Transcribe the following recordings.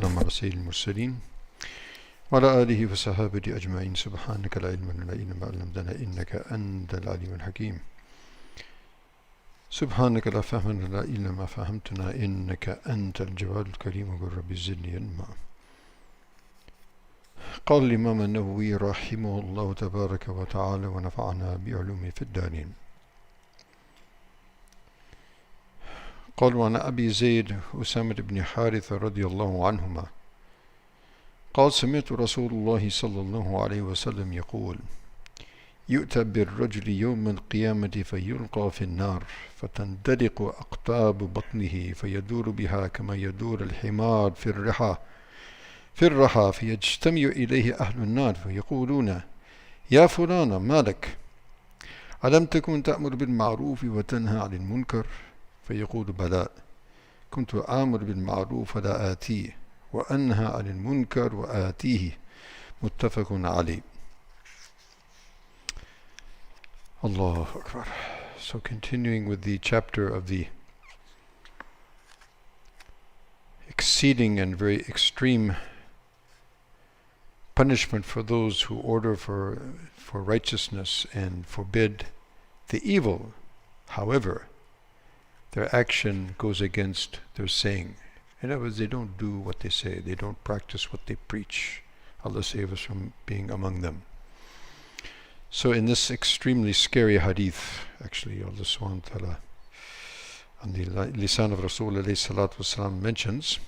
اللهم على سيد المرسلين وعلى آله وصحابته أجمعين. سبحانك لا علم لنا إلا ما علمتنا إنك أنت العليم الحكيم. سبحانك لا فهم لنا إلا ما فهمتنا إنك أنت الجواد الكريم. وقل رب زدني علما. قال الإمام النووي رحمه الله تبارك وتعالى ونفعنا بعلومه في الدارين. قال وعن أبي زيد أسامة بن حارثة رضي الله عنهما قال سمعت رسول الله صلى الله عليه وسلم يقول يؤتى بالرجل يوم القيامة فيلقى في النار فتندلق أقطاب بطنه فيدور بها كما يدور الحمار في الرحى فيجتمع إليه أهل النار فيقولون يا فلان ما لك ألم تكن تأمر بالمعروف وتنهى عن المنكر؟ فيقول بلى كنت آمر بالمعروف ولا آتيه وأنهى عن المنكر وآتيه. متفق عليه. Allah Akbar. So continuing with the chapter of the exceeding and very extreme punishment for those who order for righteousness and forbid the evil. However, their action goes against their saying. In other words, they don't do what they say. They don't practice what they preach. Allah save us from being among them. So in this extremely scary hadith, actually Allah subhanahu wa ta'ala on the lisan of Rasul alayhi salatu wasalam mentions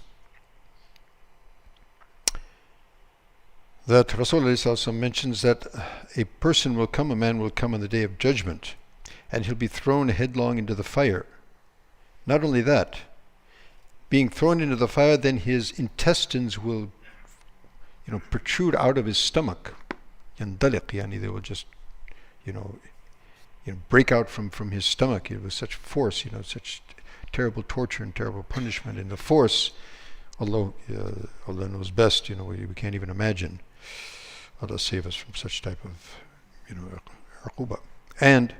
that Rasul alayhi salatu wasalam mentions that a man will come on the day of judgment, and he'll be thrown headlong into the fire. Not only that, being thrown into the fire, then his intestines will, protrude out of his stomach. Yandaliq, yani they will just, break out from his stomach. It was such force, such terrible torture and terrible punishment. And the force, Allah knows best, we can't even imagine. Allah save us from such type of, uquba. And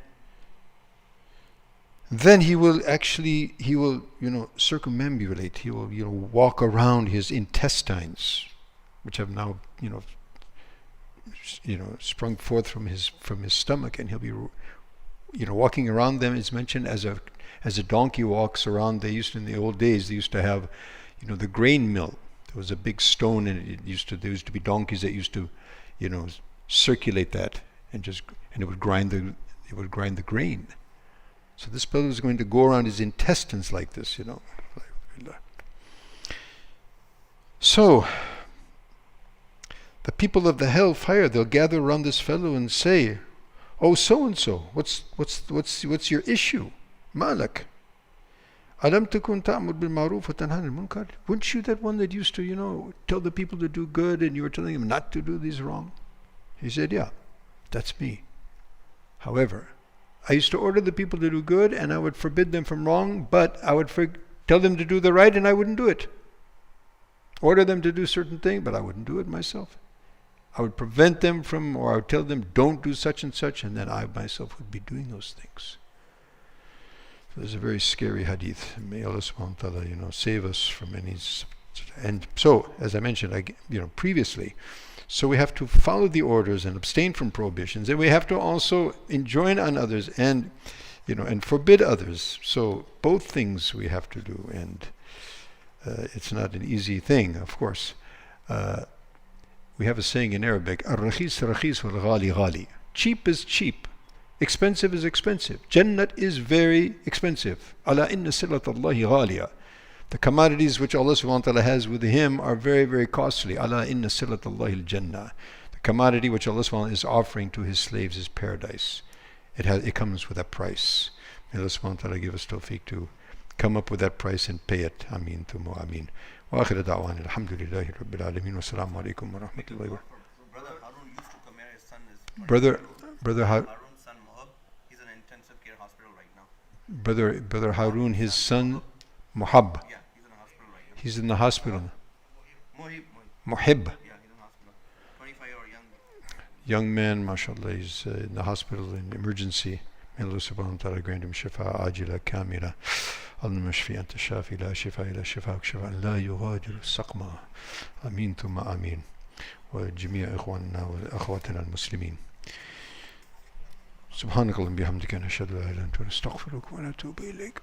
then he will circumambulate. He will, walk around his intestines, which have now, sprung forth from his stomach, and he'll be, walking around them. Is mentioned as a donkey walks around. They used to, in the old days, they used to have, the grain mill. There was a big stone, and there used to be donkeys that used to, circulate that, and it would grind the grain. So this fellow is going to go around his intestines like this, So the people of the hellfire, they'll gather around this fellow and say, "Oh, so and so, what's your issue? Malak. Alam takun ta'mur bil ma'ruf wa tanha 'anil munkar? Weren't you that one that used to, tell the people to do good, and you were telling them not to do these wrong?" He said, "Yeah, that's me. However, I used to order the people to do good, and I would forbid them from wrong, but I would tell them to do the right, and I wouldn't do it. Order them to do certain things, but I wouldn't do it myself. I would prevent them from, or I would tell them, don't do such and such, and then I myself would be doing those things." So there's a very scary hadith. May Allah subhanahu wa ta'ala, save us from any. And so, as I mentioned, previously, so we have to follow the orders and abstain from prohibitions, and we have to also enjoin on others and, and forbid others. So both things we have to do, and it's not an easy thing, of course. We have a saying in Arabic: "Ar-rakhis rakhis wal ghali ghali." Cheap is cheap, expensive is expensive. Jannat is very expensive. Ala inna silatallahi ghaliya. The commodities which Allah subhanahu wa ta'ala has with him are very, very costly. Ala inna silatallahi al-jannah. The commodity which Allah subhanahu wa ta'ala is offering to his slaves is paradise. It comes with a price. May Allah subhanahu wa ta'ala give us tawfiq to come up with that price and pay it. Ameen thumu ameen. Wa akhir da'wan alhamdulillahi rabbil alameen wa salaamu alaykum wa rahmatullahi wa Brother Harun used to come here. His son is Brother Harun's son Mohab. He's in an intensive care hospital right now. Brother Harun, his son Muhab. Yeah, he's in a hospital right now. He's in the hospital. Muhib. Muhib. Yeah, he's in the hospital. 25 or Young man, mashallah, he's in the hospital in emergency. May Allah subhanahu wa ta'ala grant him shifa ajila kamila. اللهم اشفي أنت الشافي لا شفاء إلا شفاءك شفاء لا يغادر سقما. آمين ثم آمين. وجميع إخواننا وأخواتنا المسلمين. سبحانك اللهم بحمدك نشهد أن لا إله إلا أنت نستغفرك ونتوب إليك.